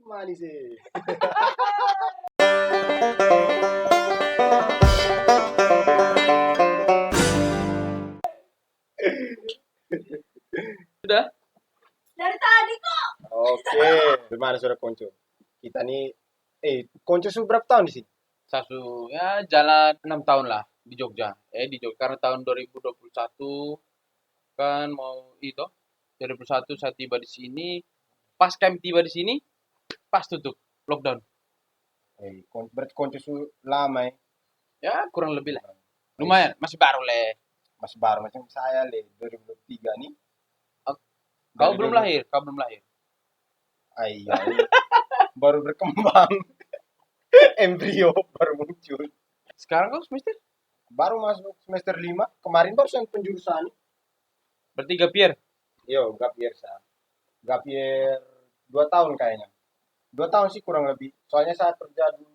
Manis sih. Sudah? Dari tadi kok. Oke, gimana sudah konco? Kita nih, konco sudah berapa tahun di sini? Sasu ya jalan 6 tahun lah di Jogja. Di Jogja karena tahun 2021 kan mau itu 2021 saya tiba di sini. Pas kami tiba di sini, pas tutup lockdown. Berarti konco sudah lama ya? Ya kurang lebih lah. Lumayan, masih baru leh. Masih baru macam saya 2023 nih. Kau Dari belum dulu. lahir, kau belum lahir. Iya, baru berkembang. Embrio baru muncul. Sekarang kau semester? Baru masuk semester 5. Kemarin barusan penjurusan. Berarti gap year. Yo, gap year sa. Gap year 2 tahun kayaknya. 2 tahun sih kurang lebih. Soalnya saya kerja dulu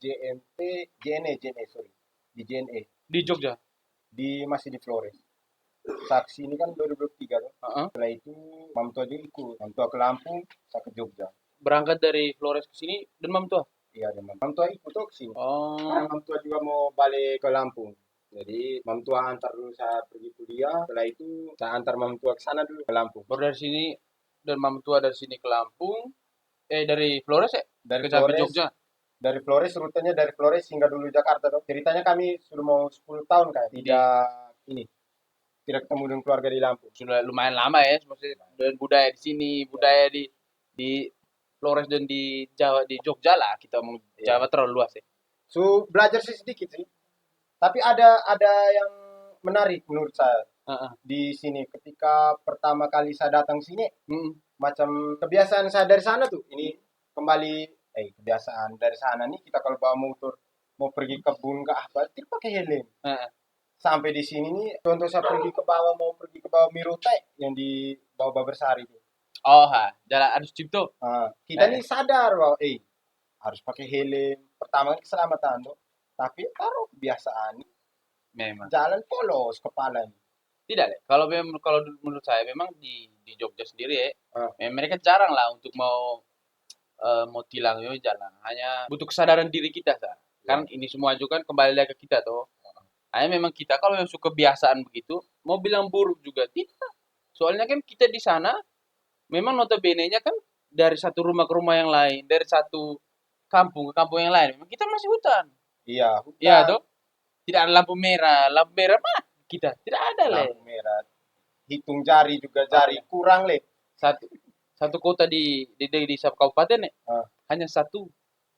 JNE, sorry. Di JNE. Di Jogja. Masih di Flores. Saksi ini kan 2023 tuh. Heeh. Setelah itu mam tua juga ikut. Mam tua ke Lampung, saya ke Jogja. Berangkat dari Flores ke sini dan mam tua. Iya, ada mam tua ikut tuh ke sini. Oh, Karena mam tua juga mau balik ke Lampung. Jadi mam tua antar dulu saya pergi kuliah. Setelah itu saya antar mam tua ke sana dulu ke Lampung. baru dari sini dan mam tua dari sini ke Lampung. Dari Flores ya? Dari Sampai Flores, Jogja. dari Flores rutenya dari Flores hingga dulu Jakarta tuh. Ceritanya kami sudah mau 10 tahun kayak tidak ketemu dengan keluarga di Lampung. Sudah lumayan lama ya, maksudnya dan budaya di sini, budaya di Flores dan di Jawa, di Jogja lah kita ngomong. Iya. Jawa terlalu luas ya. So belajar sih sedikit sih. Tapi ada yang menarik menurut saya Heeh. di sini ketika pertama kali saya datang sini. Mm. Macam kebiasaan saya dari sana tuh. Ini kembali kebiasaan dari sana nih kita kalau bawa motor mau pergi kebun ke apa tidak pakai helm. Heeh. Sampai di sini nih contoh saya pergi ke bawah mau pergi ke bawah Mirote yang di bawah Babersari itu. Oh, Jalan Adus Cipto. Kita nih sadar bahwa harus pakai helm. Pertama kan keselamatan tuh. Tapi taruh kebiasaan Memang. jalan polos kepala nih. Tidak deh. Kalau menurut saya memang di Jogja sendiri ya, mereka jarang lah untuk mau tilang yo jalan. Hanya butuh kesadaran diri kita sah. Kan ini semua juga kan kembali lagi ke kita tuh. Hanya memang kita kalau yang suka kebiasaan begitu, mau bilang buruk juga tidak. Soalnya kan kita di sana memang notabene-nya kan dari satu rumah ke rumah yang lain, dari satu kampung ke kampung yang lain. Memang kita masih hutan. Iya, hutan. Iya tuh. Tidak ada lampu merah. Lampu merah mah kita tidak ada le. Lampu merah. Hitung jari juga jari kurang le. Satu kota di satu kabupaten ya, hanya satu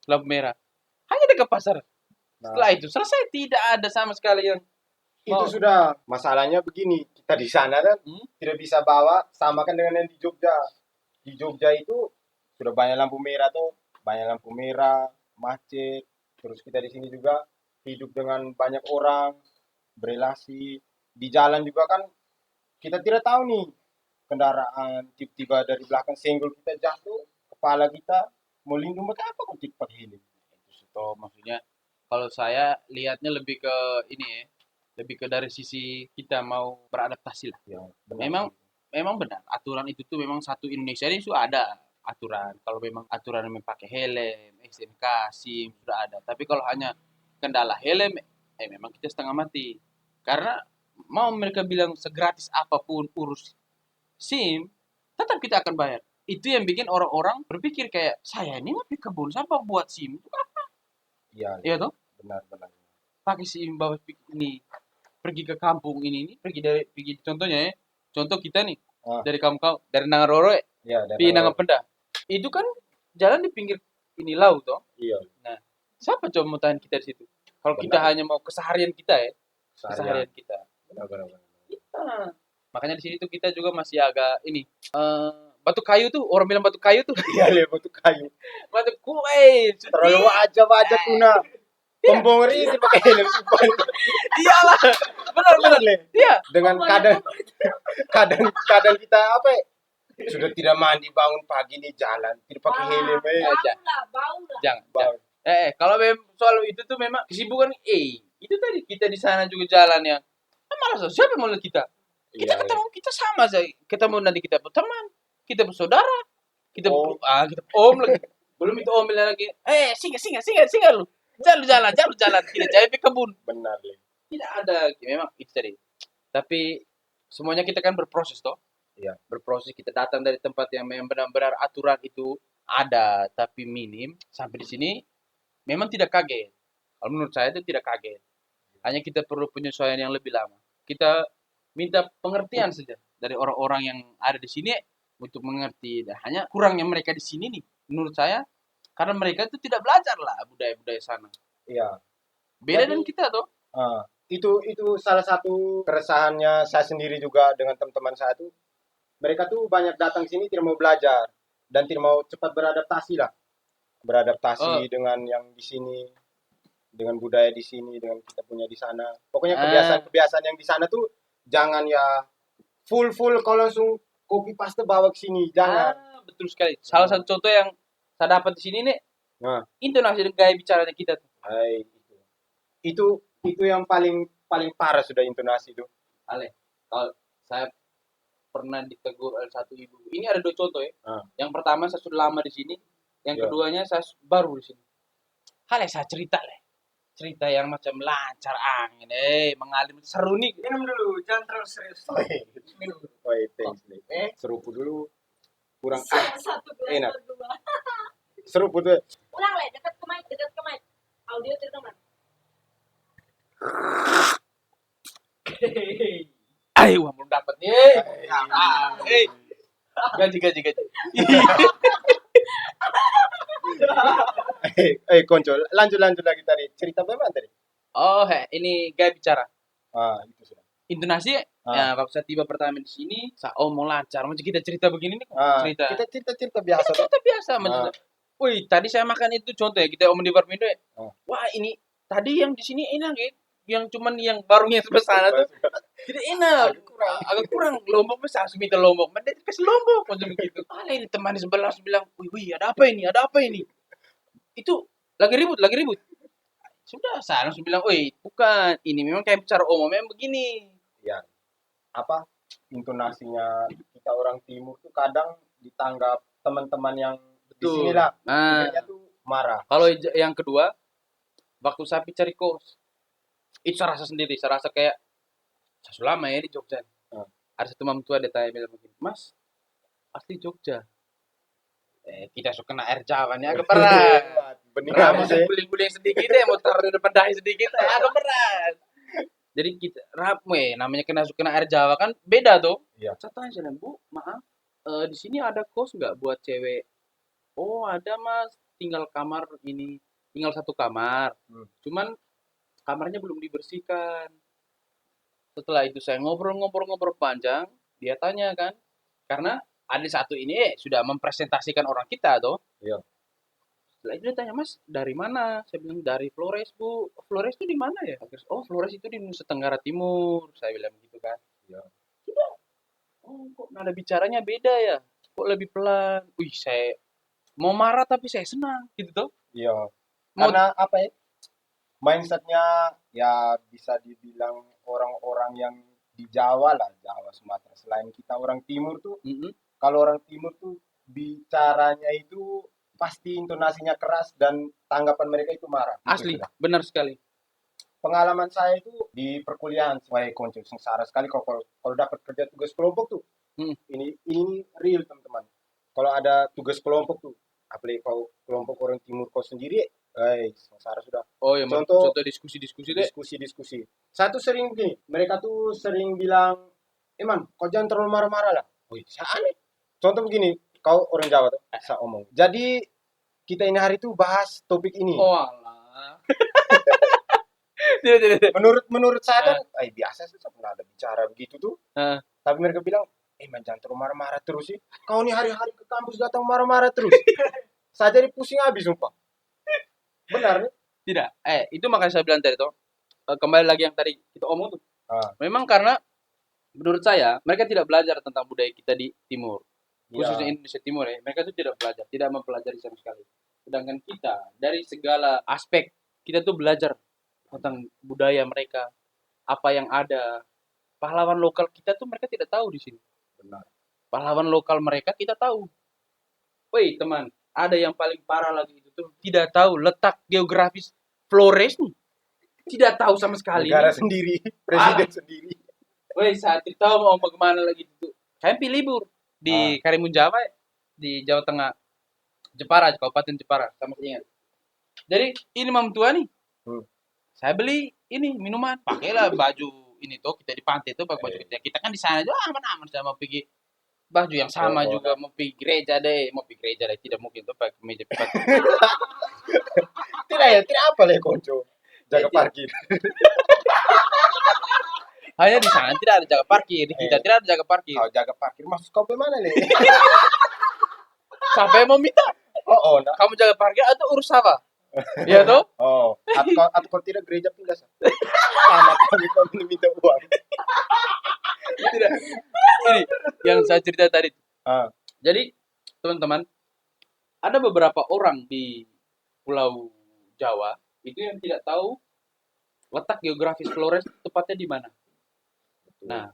lampu merah. Hanya dekat pasar. Setelah itu selesai, tidak ada sama sekali yang itu sudah masalahnya begini. Kita di sana kan tidak bisa bawa samakan dengan yang di Jogja. Di Jogja itu sudah banyak lampu merah tuh, banyak lampu merah, macet. Terus kita di sini juga hidup dengan banyak orang, berelasi. Di jalan juga kan kita tidak tahu nih kendaraan tiba-tiba dari belakang senggol kita jatuh, kepala kita mau lindung pakai apa kok tidak pakai helm. itu maksudnya kalau saya lihatnya lebih ke ini ya, lebih ke dari sisi kita mau beradaptasi lah. Ya, Memang benar aturan itu tuh memang satu Indonesia ini sudah ada aturan. Kalau memang aturan yang pakai helm, STNK, SIM sudah ada. Tapi kalau hanya kendala helm, memang kita setengah mati. Karena mau mereka bilang segratis apapun urus SIM, tetap kita akan bayar. Itu yang bikin orang-orang berpikir kayak saya ini mau pergi kebun siapa buat SIM itu apa? Iya toh? Benar. Pakai SIM bawa ini pergi ke kampung ini pergi contohnya ya. Contoh kita nih dari kampung dari Nangaroro ya, di Nangapenda. Itu kan jalan di pinggir ini laut toh. Iya. Nah, siapa coba mau tahan kita di situ? Kalau kita hanya mau keseharian kita ya. Keseharian kita. Benar. Kita. Makanya di sini tuh kita juga masih agak ini batu kayu tuh orang bilang batu kayu tuh. Iya, batu kayu. Batu kue. Terlalu wajah tuna. Pembongor itu pakai helm sumpah. Iyalah. Benar. Iya. Dengan kadang kita apa ya? Sudah tidak mandi bangun pagi nih jalan tidak pakai helm Bau lah. Jangan. Kalau soal itu tuh memang kesibukan itu tadi kita di sana juga jalan yang malas siapa yang mau lihat kita? Kita ketemu kita sama saja. Ketemu nanti kita berteman. kita bersaudara. Kita Om. kita om lagi. Belum itu om lagi. Singa lu. Jalan. Kita cari ke kebun. Benar, Le. Tidak ada. Memang itu tadi. Tapi semuanya kita kan berproses toh. Iya. Berproses, kita datang dari tempat yang memang benar-benar aturan itu ada tapi minim. Sampai di sini memang tidak kaget. Kalau menurut saya itu tidak kaget. Hanya kita perlu penyesuaian yang lebih lama. Kita minta pengertian saja dari orang-orang yang ada di sini untuk mengerti. Dan hanya kurangnya mereka di sini nih, menurut saya, karena mereka itu tidak belajar lah budaya-budaya sana. Iya. Beda Jadi, dengan kita toh. Itu salah satu keresahannya saya sendiri juga dengan teman-teman saya tuh. Mereka tuh banyak datang sini tidak mau belajar dan tidak mau cepat beradaptasi lah. Beradaptasi dengan yang di sini, dengan budaya di sini, dengan kita punya di sana. Pokoknya kebiasaan-kebiasaan yang di sana tuh jangan ya full kalau langsung copy paste bawa ke sini, jangan. Betul sekali. Salah satu contoh yang saya dapat di sini nih, intonasi dan gaya bicaranya kita tuh. Itu yang paling parah sudah intonasi itu. Kalau saya pernah ditegur oleh satu ibu. Ini ada 2 contoh ya. Yang pertama saya sudah lama di sini, yang keduanya saya baru di sini. Saya cerita yang macam lancar angin, mengalir seru nih. Minum dulu, jangan terlalu serius. Minum dulu. Thanks. Seruput dulu. Kurang Satu gelas enak. berdua. Seruput tuh. Ulang Le, dekat ke mic. Audio terdengar. Ayo, belum dapat nih. Gaji. Konco, lanjut lagi tadi. Cerita bagaimana tadi? Ini gaya bicara. Itu sudah. Intonasi ya, waktu saya tiba pertama di sini, saya omong lancar. Macam kita cerita begini nih, cerita. Kita cerita biasa. Cerita biasa. Wih, tadi saya makan itu contoh ya, kita omong di Warmindo ya. Wah, ini tadi yang di sini enak ya. Yang cuman yang warungnya sebelah sana tuh tidak enak, agak kurang. Lombok besar, minta lombok, mana kasih lombok macam begitu. Ini teman di sebelah bilang, wih, ada apa ini? Itu lagi ribut. Sudah, saya langsung bilang, bukan, ini memang kayak bicara umum, memang begini. Ya, intonasinya kita orang timur tuh kadang ditanggap teman-teman yang di sini lah, pikirnya tuh marah. Kalau yang kedua, waktu saya cari kos, itu saya rasa sendiri, saya rasa kayak saya sudah lama ya di Jogja. Ada satu mam tua dia tanya bilang begini, Mas, asli Jogja. Kita suka kena air Jawa nih agak berat. Benar, guling-guling sedikit mau taruh di depan dahi sedikit agak berat. Jadi kita namanya kena air Jawa kan beda tuh. Iya. Saya tanya, Bu, maaf, di sini ada kos nggak buat cewek? Oh, ada Mas, tinggal 1 kamar. Cuman kamarnya belum dibersihkan. Setelah itu saya ngobrol panjang, dia tanya kan, karena ada satu ini sudah mempresentasikan orang kita tuh. Iya. Setelah itu dia tanya, Mas, dari mana? Saya bilang dari Flores, Bu. Flores itu di mana ya? Oh, Flores itu di Nusa Tenggara Timur. Saya bilang gitu kan. Iya. Sudah. Oh, kok nada bicaranya beda ya? Kok lebih pelan? Wih, saya mau marah tapi saya senang gitu tuh. Iya. Karena apa ya? Mindsetnya ya bisa dibilang orang-orang yang di Jawa lah, Jawa Sumatera. Selain kita orang timur tuh, kalau orang timur tuh bicaranya itu pasti intonasinya keras dan tanggapan mereka itu marah. Asli, benar sekali. Pengalaman saya itu di perkuliahan, saya konco sengsara sekali kalau dapat kerja tugas kelompok tuh. Ini real teman-teman. Kalau ada tugas kelompok tuh, apalagi kalau kelompok orang timur kau sendiri, sengsara sudah. Oh ya, contoh diskusi deh. Diskusi. Satu sering begini, mereka tuh sering bilang, Man, kau jangan terlalu marah-marah lah. Saya aneh. Contoh begini, kau orang Jawa tuh, saya omong. Jadi kita ini hari tuh bahas topik ini. Oh alah. Tidak. Menurut saya kan, biasa sih pernah ada bicara begitu tuh. Tapi mereka bilang, Man, jangan terlalu marah-marah terus sih. Kau nih hari-hari ke kampus datang marah-marah terus. Saya jadi pusing habis, sumpah. Benar nih? Tidak. Itu makanya saya bilang tadi tuh. Kembali lagi yang tadi kita omong tuh. Memang karena menurut saya mereka tidak belajar tentang budaya kita di timur. Khususnya Indonesia Timur ya. Mereka itu tidak belajar, tidak mempelajari sama sekali. Sedangkan kita dari segala aspek kita tuh belajar tentang budaya mereka, apa yang ada. Pahlawan lokal kita tuh mereka tidak tahu di sini. Benar. pahlawan lokal mereka kita tahu. Woi teman, ada yang paling parah lagi itu tuh tidak tahu letak geografis Flores nih. Tidak tahu sama sekali. Negara nih. sendiri, presiden sendiri. Woi saat itu tahu mau kemana lagi itu. Saya pilih libur di Karimun Jawa di Jawa Tengah. Jepara, Kabupaten Jepara, sama ingat. Jadi ini mam tua nih. Saya beli ini minuman, pakailah baju ini tuh kita di pantai tuh pakai baju kita. Kita kan di sana juga aman-aman sama pergi baju yang sama juga mau pergi gereja deh, tidak mungkin tuh pakai meja putih. Tidak apa lah konco. Jaga parkir. Hanya di sana tidak ada jaga parkir, di kita tidak ada jaga parkir. Kau jaga parkir masuk kau bagaimana nih? Sampai mau minta. Nah. Kamu jaga parkir atau urus apa? Iya tuh? Atau kau tidak gereja pindah sama kami kau minta uang. Tidak. Ini yang saya cerita tadi. Jadi teman-teman, ada beberapa orang di Pulau Jawa itu yang tidak tahu letak geografis Flores tepatnya di mana. Nah,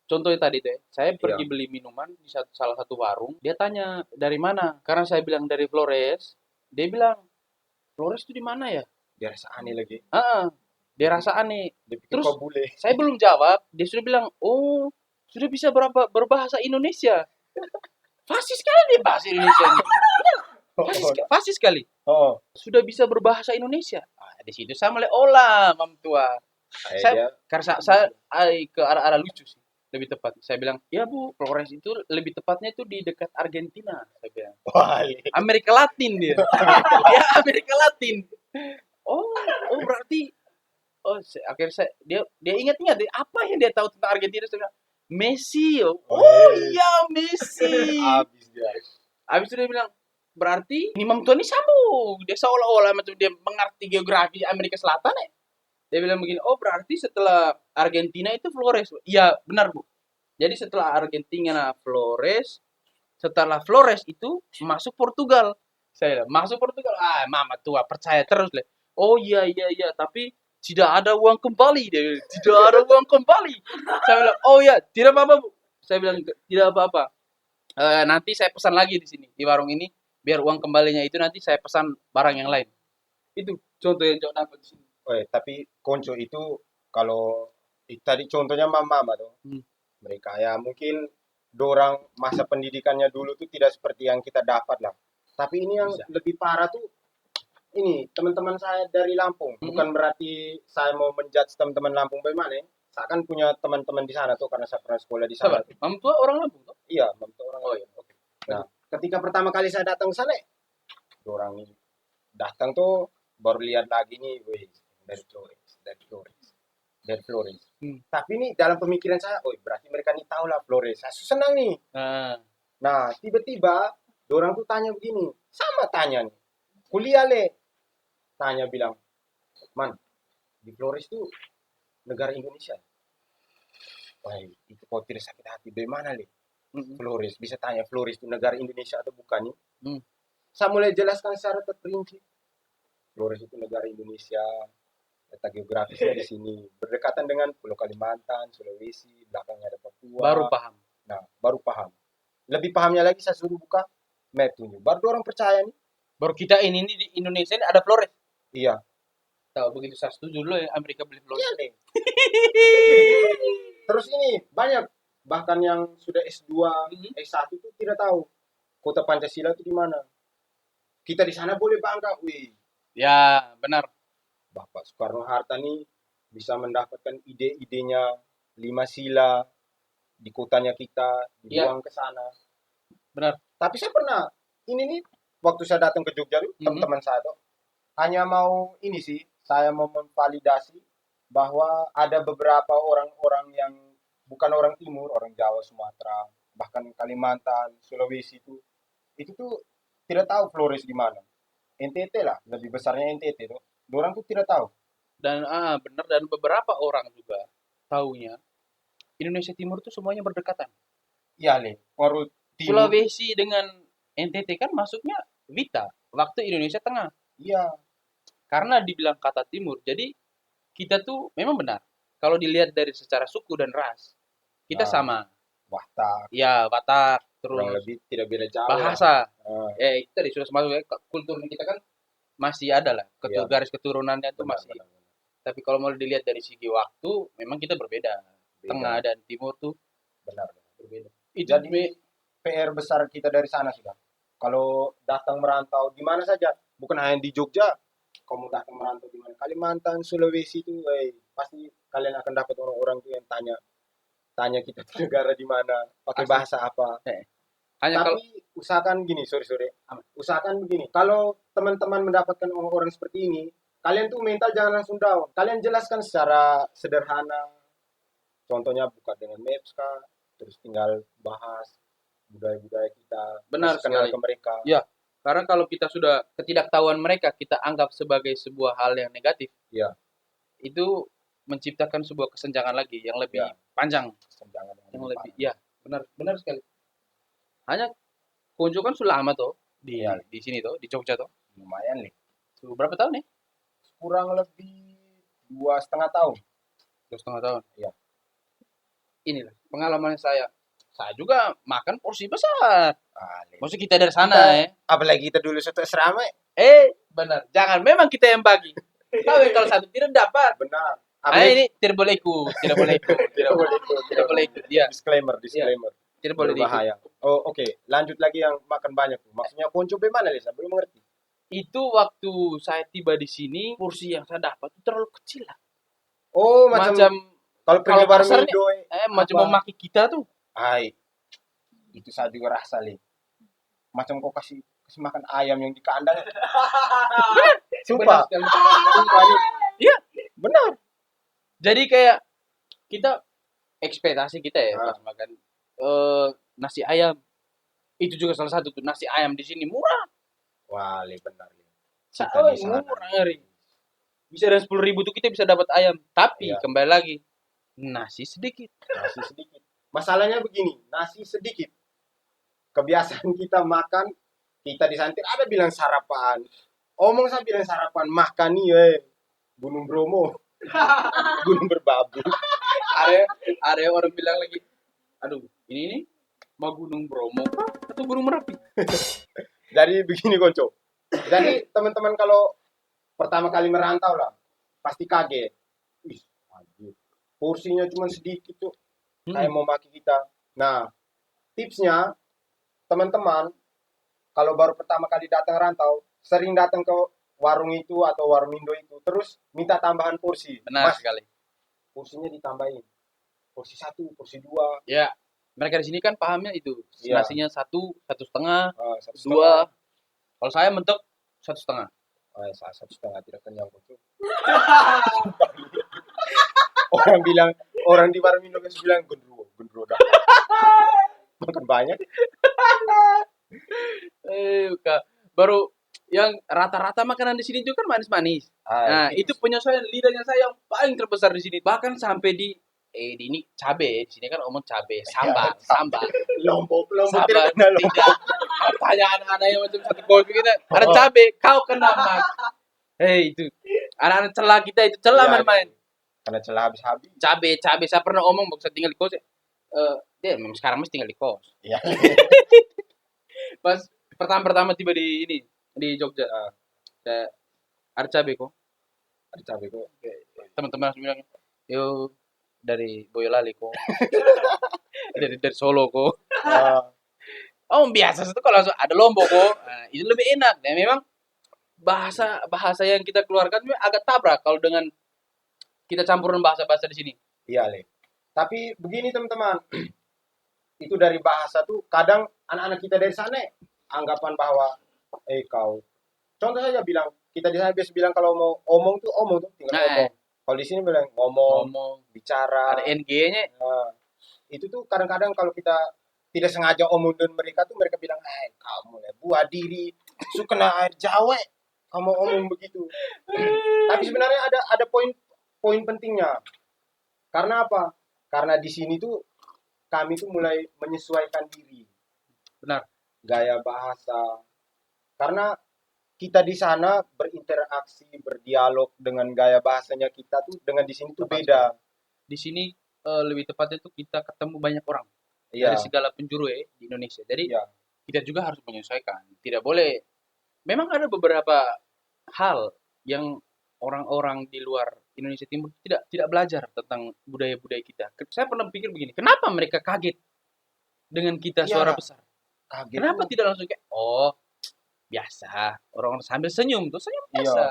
contohnya tadi deh, saya pergi beli minuman di salah satu warung. Dia tanya dari mana? Karena saya bilang dari Flores, dia bilang Flores itu di mana ya? Dia rasa aneh lagi. Dia rasa aneh. Terus bule. Saya belum jawab, dia sudah bilang, oh sudah bisa berbahasa Indonesia. Fasih sekali dia bahasa Indonesia ini. Fasih sekali. Sudah bisa berbahasa Indonesia. Di situ saya mulai olah, mam tua. Saya ke arah-arah lucu sih, lebih tepat. Saya bilang, ya Bu, Flores itu lebih tepatnya itu di dekat Argentina. Saya bilang, Amerika Latin dia. Ya Amerika Latin. Oh berarti, akhirnya dia ingat-ingat apa yang dia tahu tentang Argentina. Saya bilang, Messi. Iya Messi. Habis itu dia bilang, berarti ini mam tua ini sambung. Dia seolah-olah macam dia mengerti geografi Amerika Selatan ya. Dia bilang begini, oh berarti setelah Argentina itu Flores. Iya benar Bu. Jadi setelah Argentina Flores, setelah Flores itu masuk Portugal. Saya bilang, masuk Portugal. Mama tua percaya terus lah. Oh iya, tapi tidak ada uang kembali. Dia bilang, tidak ada uang kembali. Saya bilang, oh iya, tidak apa-apa Bu. Saya bilang, tidak apa-apa. Nanti saya pesan lagi di sini, di warung ini. Biar uang kembalinya itu nanti saya pesan barang yang lain. Itu contoh yang Jok dapat di sini. Tapi konco itu kalau tadi contohnya mama tuh. Mereka ya mungkin dorang masa pendidikannya dulu tuh tidak seperti yang kita dapat lah. Tapi ini yang lebih parah tuh ini teman-teman saya dari Lampung. Bukan berarti saya mau menjudge teman-teman Lampung bagaimana. Saya kan punya teman-teman di sana tuh karena saya pernah sekolah di sana. Mam tua orang Lampung tuh? Iya, mam tua orang Lampung. Okay. Nah, ketika pertama kali saya datang ke sana, dorang ini datang tuh baru lihat lagi nih, dari Flores. Tapi nih dalam pemikiran saya, berarti mereka nih tahu lah Flores. Saya senang nih. Nah, tiba-tiba dorang tuh tanya begini, sama tanya nih. Kuliah tanya bilang, man, di Flores tuh negara Indonesia. Itu kau tidak sakit hati, bagaimana Flores, bisa tanya Flores itu negara Indonesia atau bukan nih? Saya mulai jelaskan secara terperinci. Flores itu negara Indonesia. Letak geografisnya di sini berdekatan dengan Pulau Kalimantan, Sulawesi, belakangnya ada Papua. Baru paham. Nah, baru paham. Lebih pahamnya lagi saya suruh buka map tunjuk. Baru orang percaya nih. Baru kita ini di Indonesia ini ada Flores. Iya. Tahu begitu saya setuju dulu ya Amerika beli Flores. Iya deh. Terus ini banyak bahkan yang sudah S2, S1 itu tidak tahu kota Pancasila itu di mana. Kita di sana boleh bangga, Ya, benar. Bapak Soekarno-Hatta nih bisa mendapatkan ide-idenya 5 sila di kotanya kita, dibuang ke sana. Benar. Tapi saya pernah, ini nih, waktu saya datang ke Jogja, teman-teman saya tuh, hanya mau ini sih, saya mau memvalidasi bahwa ada beberapa orang-orang yang bukan orang Timur, orang Jawa, Sumatera, bahkan Kalimantan, Sulawesi itu tuh tidak tahu Flores di mana. NTT lah, lebih besarnya NTT tuh. Orang tuh tidak tahu. Dan benar, dan beberapa orang juga taunya Indonesia Timur tuh semuanya berdekatan. Iya, Timur. Sulawesi dengan NTT kan masuknya Wita, waktu Indonesia Tengah. Iya. Karena dibilang kata Timur, jadi kita tuh memang benar. Kalau dilihat dari secara suku dan ras, kita sama. Watak, ya Batak, kurang terus lebih tidak beda jauh. bahasa. Ah, Itu tadi sudah masuk ya, kultur kita kan masih ada lah, Iya. garis keturunannya itu benar, masih. benar, benar. Tapi kalau mau dilihat dari segi waktu, memang kita berbeda. Beda. Tengah dan timur tuh Benar. berbeda. Itu Jadi PR besar kita dari sana sudah. Kalau datang merantau di mana saja, bukan hanya di Jogja. Kamu datang merantau di mana? Kalimantan, Sulawesi itu, pasti kalian akan dapat orang-orang tuh yang tanya kita tuh negara di mana, pakai Asli. bahasa apa. hanya kalau Tapi usahakan gini, sorry. Usahakan begini. Kalau teman-teman mendapatkan orang-orang seperti ini, kalian tuh mental jangan langsung down. Kalian jelaskan secara sederhana. Contohnya buka dengan Maps kah, terus tinggal bahas budaya-budaya kita, Benar kasih kenal sekali. ke mereka. Ya. Karena kalau kita sudah ketidaktahuan mereka, kita anggap sebagai sebuah hal yang negatif. Iya. Itu menciptakan sebuah kesenjangan lagi yang lebih Ya. panjang, Jangan yang lebih, ya benar sekali. Hanya Konjo kan sudah lama tuh Iya. di sini tuh, di Jogja tuh. lumayan nih. Sudah berapa tahun nih? Kurang lebih 2,5 tahun. 2,5 tahun. Iya. Inilah pengalaman saya. Saya juga makan porsi besar. Ale. Maksud kita dari sana Kita- ya. Apalagi kita dulu soto asrama, Benar. Jangan memang kita yang bagi. Tahu ya, kalau satu tidak dapat. benar. Ini tidak boleh ikut, tidak boleh ikut, tidak boleh ikut. Iya, Disclaimer. tidak boleh ikut. Berbahaya. Oh, oke. Lanjut lagi yang makan banyak tuh. Maksudnya ponco bagaimana, Lisa? Belum mengerti. Itu waktu saya tiba di sini, porsi yang saya dapat itu terlalu kecil lah. Oh, Macam kalau pergi kalau bareng pasar nih, Indo, macam apa? mau maki kita tuh. Hai. Itu saya juga rasa, Li. Macam kau kasih makan ayam yang di kandang. Sumpah. Benar sekali. Sumpah, Li. Iya. Benar. Jadi kayak kita ekspektasi kita ya Ah. pas makan nasi ayam. Itu juga salah satu tuh, nasi ayam di sini murah. Wah, Li, benar, Li. Saya di sana. murah ngeri. Bisa dari 10.000 tuh kita bisa dapat ayam. Tapi Iya. kembali lagi nasi sedikit. Nasi sedikit. Masalahnya begini, nasi sedikit. Kebiasaan kita makan, kita disantir, ada bilang sarapan. Omong saya bilang sarapan, makan nih, Gunung Bromo. Gunung Berbabu. Ada orang bilang lagi, aduh ini nih mau Gunung Bromo atau Gunung Merapi? Jadi begini, Konco. Jadi teman-teman kalau pertama kali merantau lah, pasti kaget. Wih, anjir. Porsinya cuma sedikit tuh. Kayak mau maki kita. Nah, tipsnya teman-teman kalau baru pertama kali datang rantau, sering datang ke warung itu atau warung Indo itu, terus minta tambahan porsi. Benar Mas, sekali. porsinya ditambahin. Porsi 1, porsi 2, Ya, mereka di sini kan pahamnya itu Iya. nasinya 1,5, 1,5. 2. Kalau saya mentok 1,5. Saya 1,5 tidak kenyang, Konco. Orang di warung Indo kan bilang gendruwo dah. Makan banyak. Kak. Baru yang rata-rata makanan di sini juga kan manis-manis. Nah, itu penyesuaian lidahnya saya yang paling terbesar di sini. Bahkan sampai di ini cabe, di sini kan omong cabe, sambal. Lombok Sabar, tidak kena lombok. tidak. Tanya anak-anak yang macam satu keluarga kita, ada cabe, kau kena mas. Itu anak-anak celah kita itu celah Iya, main-main. Karena celah habis-habis. Cabe, saya pernah omong bisa tinggal di kos. Dia memang sekarang masih tinggal di kos. Iya. Pas pertama tiba di ini di Jogja, saya ada cabe kok. Ada cabai kok. Teman-teman langsung bilang, yo dari Boyolali kok, dari Solo kok. Oh biasa itu kalau langsung ada Lombok kok, nah, itu lebih enak. Dan memang bahasa yang kita keluarkan memang agak tabrak kalau dengan kita campuran bahasa-bahasa di sini. Iya, Le. Tapi begini teman-teman, itu dari bahasa tuh kadang anak-anak kita dari sana anggapan bahwa kau. Contoh saja bilang, kita di sana biasa bilang kalau mau omong tuh tinggal Nah, ngomong. Kalau di sini bilang ngomong, bicara. ada NG-nya. Itu tuh kadang-kadang kalau kita tidak sengaja omong dengan mereka tuh mereka bilang, kamu ya buah diri, suka kena air Jawa, kamu omong begitu. Tapi sebenarnya ada poin pentingnya. Karena apa? Karena di sini tuh kami tuh mulai menyesuaikan diri. Benar. Gaya bahasa. Karena kita di sana berinteraksi, berdialog dengan gaya bahasanya kita tuh dengan di sini tuh beda. Di sini lebih tepatnya tuh kita ketemu banyak orang. Iya. dari segala penjuru di Indonesia. Jadi Iya. kita juga harus menyesuaikan. Tidak boleh. Memang ada beberapa hal yang orang-orang di luar Indonesia Timur tidak belajar tentang budaya-budaya kita. Saya pernah pikir begini, kenapa mereka kaget dengan kita Iya. suara besar? Kaget Kenapa tuh. tidak langsung kayak, oh biasa, orang sambil senyum tuh senyum Iya. biasa.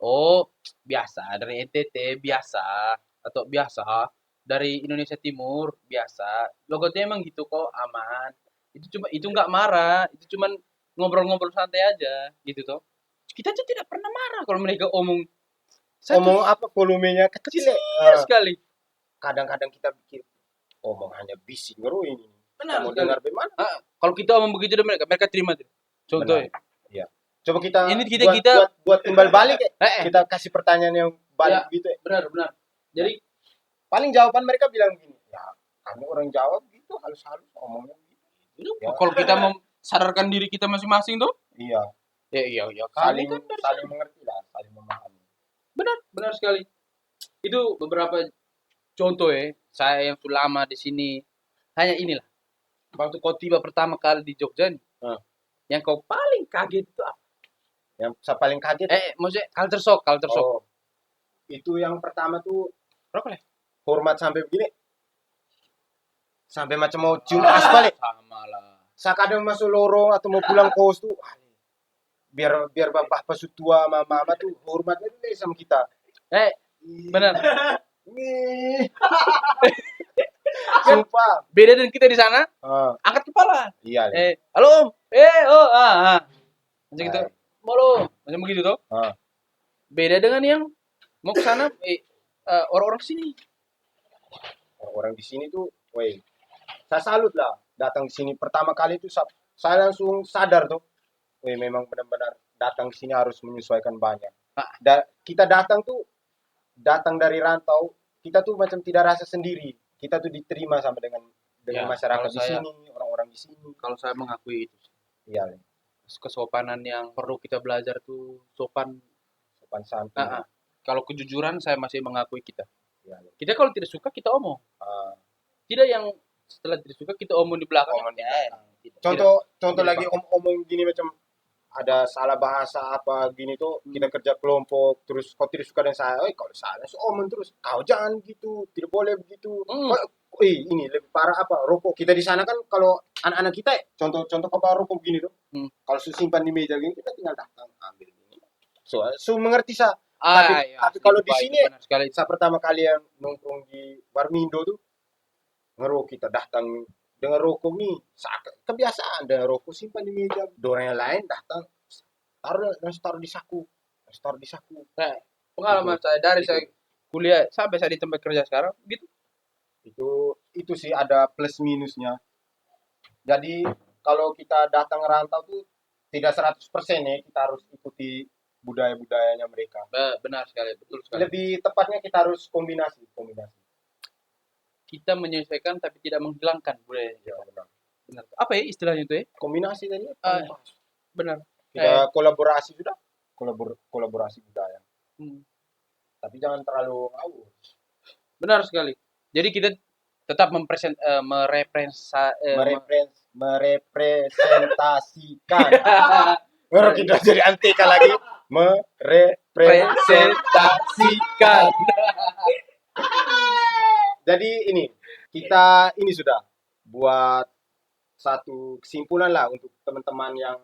Oh biasa dari NTT biasa, atau biasa dari Indonesia Timur biasa. Logatnya emang gitu kok, aman. Itu nggak marah, itu cuman ngobrol-ngobrol santai aja gitu toh. Kita tuh tidak pernah marah kalau mereka omong Omong apa volumenya kecil ya. sekali. Kadang-kadang kita pikir hanya bising ngeru ini. Benar Mau sekali. dengar bagaimana? Kalau kita omong begitu dari mereka terima tuh. Contohnya. Iya. Coba kita Ini kita- buat timbal balik ya. Eh, Kita kasih pertanyaan yang balik gitu ya. benar. Jadi Paling jawaban mereka bilang gini, ya kami orang Jawa gitu halus-halus omongnya gitu. Ya. kalau kita sadarkan diri kita masing-masing tuh, Iya. iya. Saling Kali kan dari saling mengerti lah, saling memahami. benar sekali. Itu beberapa contoh saya yang sudah lama di sini. Hanya inilah. Waktu kau tiba pertama kali di Jogja nih, yang kau paling kaget itu apa? Yang saya paling kaget Maksudnya culture shock. oh, itu yang pertama tuh Berapa lah? hormat sampai begini. Sampai macam mau cium aspal ya. Sama lah. Saya kadang masuk lorong atau mau pulang kos tuh biar bapak tua mama tuh hormatnya tuh sama kita. Benar. Nih. Sumpah. Beda dengan kita di sana, angkat kepala. Iya. Halo Om. Macam gitu. Halo. Macam begitu tuh. Beda dengan yang mau ke sana orang-orang sini. Orang di sini tuh, saya salut lah datang di sini pertama kali itu saya langsung sadar tuh, memang benar-benar datang di sini harus menyesuaikan banyak. Kita datang dari rantau, kita tuh macam tidak rasa sendiri, kita tuh diterima sama dengan masyarakat di sini, orang-orang di sini. Kalau saya mengakui itu, iya, kesopanan yang perlu kita belajar tuh sopan santun. Kalau kejujuran saya masih mengakui kita. Iya. Kita kalau tidak suka kita omong. Tidak yang setelah tidak suka kita omong di belakang. Contoh lagi omong gini macam ada salah bahasa apa gini tuh, kita kerja kelompok terus kau tidak suka dengan saya, kalau salah so omong terus, kau jangan gitu, tidak boleh begitu. Ini lebih parah apa rokok kita di sana kan, kalau anak-anak kita contoh kau bawa rokok begini tuh, kalau simpan di meja gini kita tinggal datang ambil gini, so mengerti sa. Tapi kalau di sini saya pertama kali yang nongkrong di Warmindo tuh ngerokok, kita datang dengan rokok nih, kebiasaan dengan rokok simpan di meja. Orang yang lain datang taruh di saku. Pengalaman saya dari saya kuliah sampai saya di tempat kerja sekarang gitu. Itu sih ada plus minusnya. Jadi kalau kita datang rantau tuh tidak 100% ya kita harus ikuti budaya-budayanya mereka. Benar sekali, betul sekali. Lebih tepatnya kita harus kombinasi. Kita menyesuaikan tapi tidak menghilangkan budaya. Ya, benar. Apa ya istilahnya itu Kombinasi tadi. Benar. Kita kolaborasi sudah. Kolaborasi budaya. Tapi jangan terlalu ngawur. Benar sekali. Jadi kita tetap merepresentasikan. Baru kita jadi antika lagi. Merepresentasikan. Jadi kita sudah buat satu kesimpulan lah untuk teman-teman yang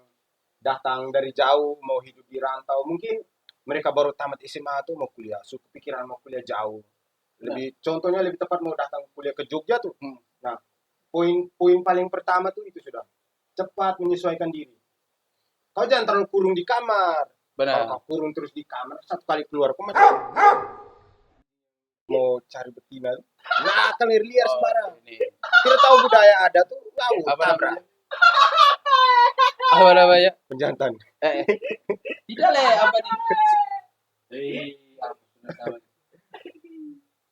datang dari jauh mau hidup di rantau. Mungkin mereka baru tamat SMA tuh mau kuliah, kepikiran mau kuliah jauh. Contohnya lebih tepat mau datang kuliah ke Jogja tuh. Nah, poin paling pertama tuh itu sudah cepat menyesuaikan diri. Kau jangan terlalu kurung di kamar. Benar. Kalau kau kurung terus di kamar, satu kali keluar kau macam mau cari betina, akan liar sembarang. Tidak tahu budaya ada tuh ngawur. Apa namanya? Penjantan. Tidak apa nih?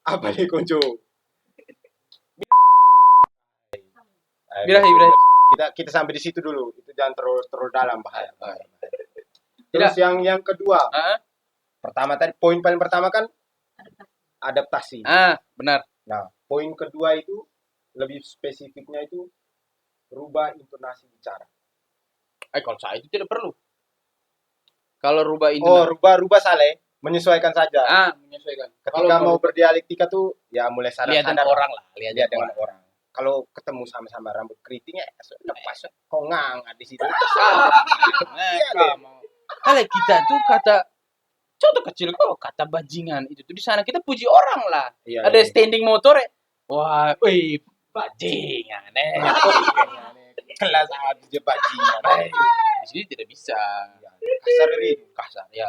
Apa nih konco? Birahi. Kita sampai di situ dulu. Itu jangan terlalu dalam, bahaya. Terus yang kedua. Pertama tadi poin paling pertama kan adaptasi. Benar. Nah, poin kedua itu lebih spesifiknya itu rubah intonasi bicara. Kalau saya itu tidak perlu. Kalau rubah ini Oh, rubah Saleh, menyesuaikan saja. menyesuaikan. Ketika mau berdialektika tuh ya mulai lihat sadar-sadar orang lah, lihat lihat dengan orang. orang. Kalau ketemu sama-sama rambut keriting ya lepas kok nganga di situ. Kalau kita tuh kata contoh kecil kok kata bajingan itu tuh di sana kita puji orang lah. Iya, Ada iya. standing motor ya. Wah, wih bajingan. Kelas aja bajingan. Di sini tidak bisa. Kasar ini. Kasar ya.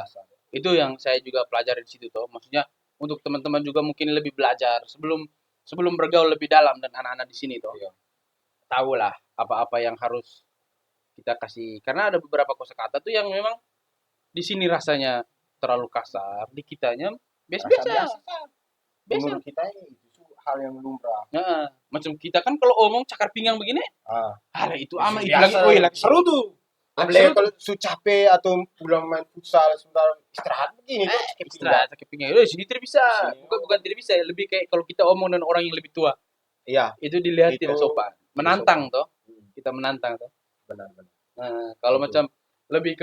Itu yang saya juga pelajari di situ toh. Maksudnya untuk teman-teman juga mungkin lebih belajar sebelum bergaul lebih dalam dan anak-anak di sini toh. Iya. Tahulah apa-apa yang harus kita kasih karena ada beberapa kosakata tuh yang memang di sini rasanya terlalu kasar, di kitanya biasa-biasa. Menurut kita itu hal yang lumrah. Nah, macam kita kan kalau omong cakar pinggang begini, itu aman itu Biasa. lagi seru tuh. Apalagi kalau su capek atau pulang main futsal sebentar istirahat begini tuh Istirahat sakit pinggang. Sini tidak bisa. Bukan tidak bisa, lebih kayak kalau kita omong dengan orang yang lebih tua. Iya, Itu dilihat Itu tidak sopan. Menantang sopan. toh. Kita menantang toh. benar. Nah, kalau Betul. macam lebih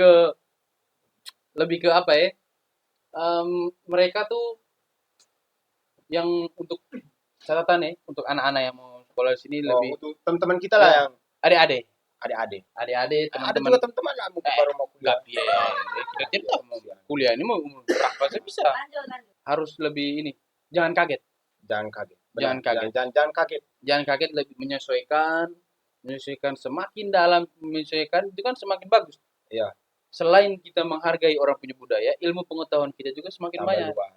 ke apa ya? Mereka tuh yang untuk catatan nih untuk anak-anak yang mau sekolah di sini lebih Untuk teman-teman kita lah Ya. yang adik-adik, adik-adik. adik-adik Ada teman-teman juga teman-teman lah mungkin baru mau kuliah. Gap ya, kita tidak mau kuliah ini mau umur berapa sih bisa Lanjut. harus lebih ini jangan kaget Jangan kaget. Jangan kaget. Jangan kaget. jangan kaget lebih menyesuaikan semakin dalam menyesuaikan itu kan semakin bagus. Iya. Selain kita menghargai orang punya budaya, ilmu pengetahuan kita juga semakin Tambah banyak. luas.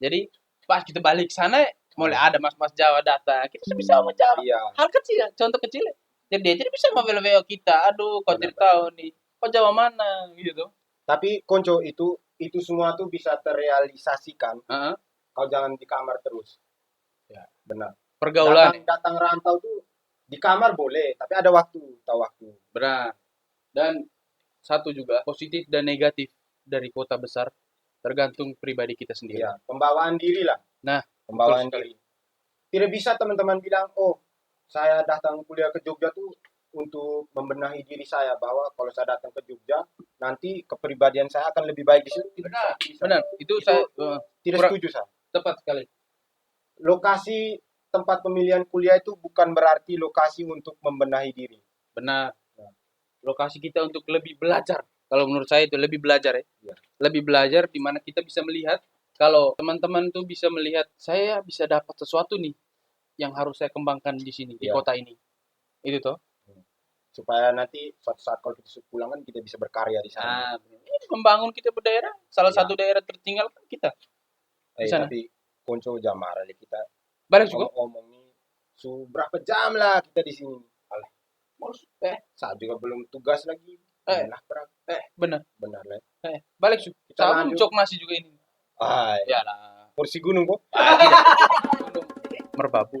Jadi pas kita balik sana mulai ada mas-mas Jawa datang, kita sudah bisa ngomong Jawa. Iya. Hal kecil, contoh kecil. Jadi dia tidak bisa membela kita. Aduh, kau tidak tahu nih. Kau Jawa mana gitu. Tapi konco itu semua tuh bisa terrealisasikan Heeh. kalau jangan di kamar terus. Ya. Benar. Pergaulan. Datang rantau tuh di kamar boleh, tapi ada waktu, tahu waktu. Benar. Dan satu juga positif dan negatif dari kota besar tergantung pribadi kita sendiri. Iya, pembawaan diri lah. Nah, Pembawaan betul sekali. diri. Tidak bisa teman-teman bilang, "Oh, saya datang kuliah ke Jogja tuh untuk membenahi diri saya bahwa kalau saya datang ke Jogja nanti kepribadian saya akan lebih baik di situ." Tidak bisa. Benar. Itu saya Tidak kurang- setuju saya. tepat sekali. Lokasi tempat pemilihan kuliah itu bukan berarti lokasi untuk membenahi diri. Benar. Lokasi kita untuk lebih belajar. Kalau menurut saya itu lebih belajar ya. Iya. Lebih belajar di mana kita bisa melihat kalau teman-teman tuh bisa melihat saya bisa dapat sesuatu nih yang harus saya kembangkan di sini di Iya. kota ini. Itu toh. Supaya nanti suatu saat kalau kita pulang kan kita bisa berkarya di sana. Ini membangun kita berdaerah. Salah Iya. satu daerah tertinggal kan kita. di sana. Tapi konco jamar kita Balik juga. ngomong nih berapa jam lah kita di sini. Alah, saat juga belum tugas lagi. Nah, Benar. benar lah. Balik juga. Kita Sama lanjut. cok nasi juga ini. Ya. lah. Kursi gunung kok. Merbabu.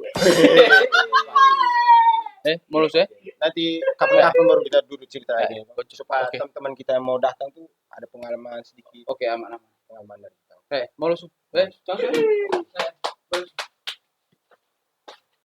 Mulus ya. Nanti kapan-kapan baru kita duduk cerita lagi. Supaya Oke. teman-teman kita yang mau datang tuh ada pengalaman sedikit, Oke, aman. pengalaman dari kita. Mulus. Langsung.